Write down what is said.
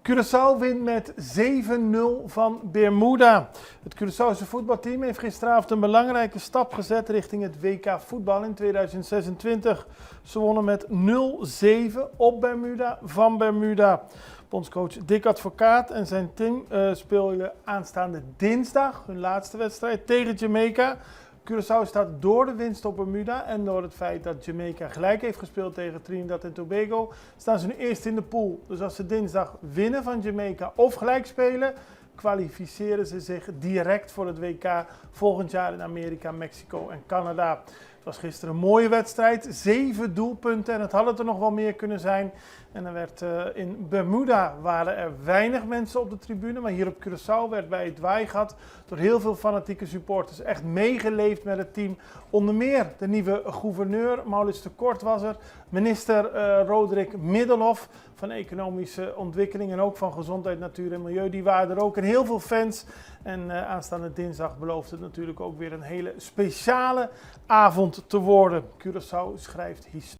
Curaçao wint met 7-0 van Bermuda. Het Curaçaose voetbalteam heeft gisteravond een belangrijke stap gezet richting het WK voetbal in 2026. Ze wonnen met 0-7 op Bermuda van Bermuda. Bondscoach Dick Advocaat en zijn team spelen aanstaande dinsdag hun laatste wedstrijd tegen Jamaica. Curaçao staat door de winst op Bermuda en door het feit dat Jamaica gelijk heeft gespeeld tegen Trinidad en Tobago, staan ze nu eerst in de pool. Dus als ze dinsdag winnen van Jamaica of gelijk spelen, kwalificeren ze zich direct voor het WK volgend jaar in Amerika, Mexico en Canada. Het was gisteren een mooie wedstrijd, 7 doelpunten en het had het er nog wel meer kunnen zijn. En er werd in Bermuda waren er weinig mensen op de tribune, maar hier op Curaçao werd bij het Waaigat door heel veel fanatieke supporters echt meegeleefd met het team. Onder meer de nieuwe gouverneur, Maurits de Kort was er, minister Roderick Middelhoff van Economische Ontwikkeling en ook van Gezondheid, Natuur en Milieu. Die waren er ook en heel veel fans. En aanstaande dinsdag belooft het natuurlijk ook weer een hele speciale avond te worden. Curaçao schrijft historie.